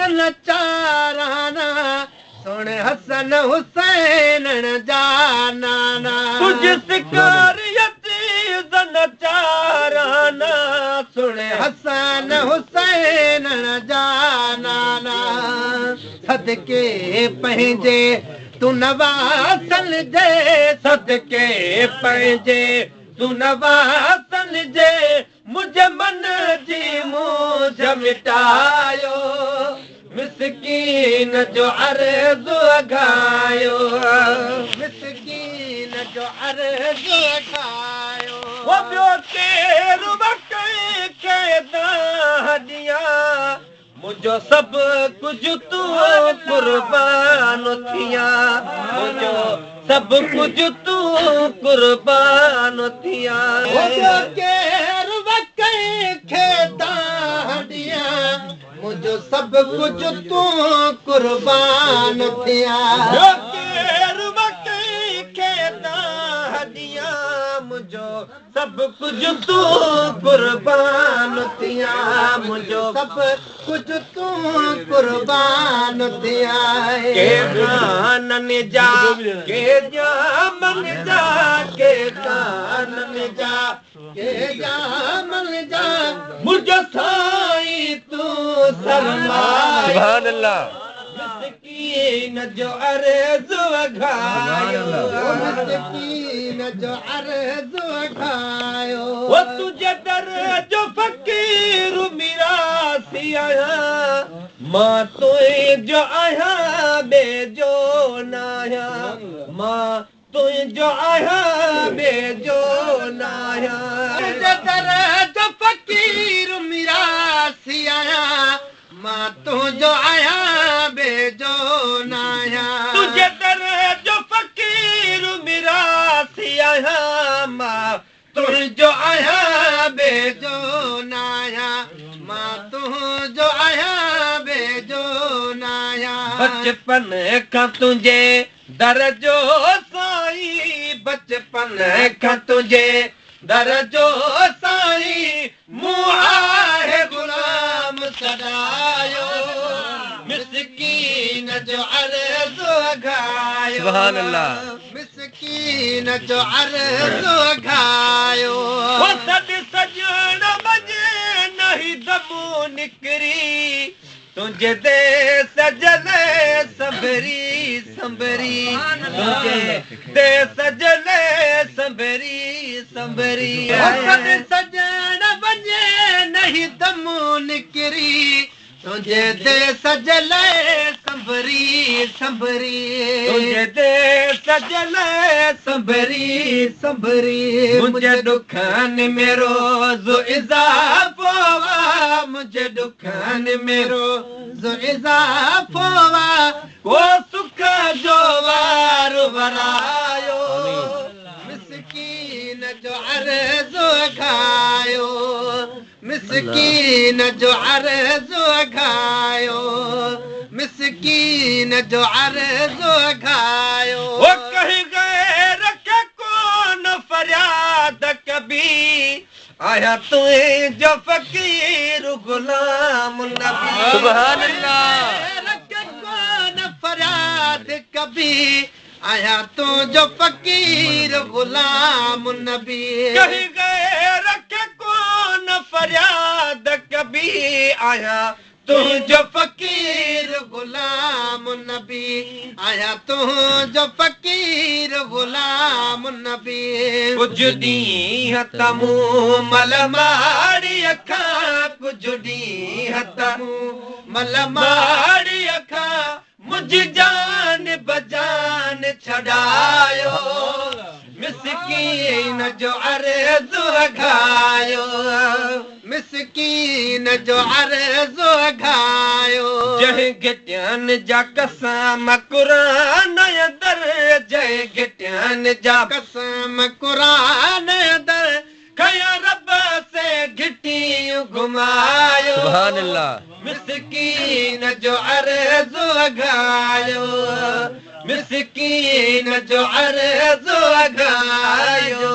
हसन चाराना सुन हसन हुसैन जाना तुझ शिकारियती जन चाराना सुन हसन हुसैन जाना सदके पंहिंजे तू नवासन जे सदके पंहिंजे तू नवासन जे मुझे मन जी मूझ मिटायो मिस्कीन जो अर्ज़ अघायो मिस्कीन जो अर्ज़ अघायो वो ॿियो केरु वकई खे दाहदिया मुंहिंजो सभु कुझु तूं कुर्बान थिया मुंहिंजो सभु कुझु तूं कुर्बान थिया वो ॿियो केरु वकई खे दाहदिया मुझो सब कुछ तू कुर्बान थिया केरु वकई खे दाहदिया मुझो सब कुछ तू कुर्बान थिया मुझो सब कुछ तू कुर्बान थिया के कानन जा के जामन जा के कानन जा के जामन जा मुझो साईं तू सरमायो सुभान अल्लाह मिस्कीन जो अर्ज़ अघायो मिस्कीन जो अर्ज़ अघायो वो तुझे दर जो फ़कीर मिरासी आहियां मां तुंहिंजो आहियां बेजो न आहियां मां तुंहिंजो आहियां बेजो न आहियां तुझे दर जो फ़कीर मिरासी आहियां मां तुंहिंजो आहियां बेजो न आहियां तुझे दर जो फ़कीर मिरासी आहियां मां तुंहिंजो आहियां बेजो न आहियां मां तुंहिंजो आहियां बेजो न आहियां बचपन खां तुंहिंजे दर जो साईं बचपन खां तुंहिंजे दर जो साईं मूं आहे गुलाम सदायो मिस्कीन जो अर्ज़ अघायो सुभान अल्लाह मिस्कीन जो अर्ज़ अघायो वो सद सजण मजे नहीं दमू निकरी तुझे दे सजले संभरी संभरी तुझे दे सजले संभरी संभरी सद सजण मजे नहीं दमू निकरी तुझे दे सजले संभरी संभरी तुझे दे सजले संभरी संभरी मुझे दुखन में रोज़ इज़ाफ़ो वा मुझे दुखन में रोज़ इज़ाफ़ो वा को सुख जो वार वरायो मिस्कीन जो अर्ज़ अघायो मिस्कीन जो अर्ज़ अघायो मिस्कीन जो अर्ज़ अघायो वो कहीं गए रखे कौन फरियाद कभी आया तुझे फ़कीर गुलाम नबी सुभान अल्लाह रखे कौन फरियाद कभी आया तुझे फ़कीर गुलाम नबी कहीं गए रखे कौन फरियाद कभी आया तुझे फ़कीर गुलाम नबी आया तुझे फ़कीर गुलाम नबी कुछ ॾींहं त मूं मल माड़ी अखां कुछ ॾींहं त मूं मल माड़ी अखां मुझ जान बजान छड़ायो मिस्कीन जो अर्ज़ अघायो मिस्कीन जो अर्ज़ अघायो जंहिं गिटियनि जा कसम क़ुरान दर जंहिं गिटियनि जा कसम क़ुरान दर खया रब से घिटियूं घुमायो सुभान अल्लाह मिस्कीन जो अर्ज़ अघायो मिस्कीन जो अर्ज़ अघायो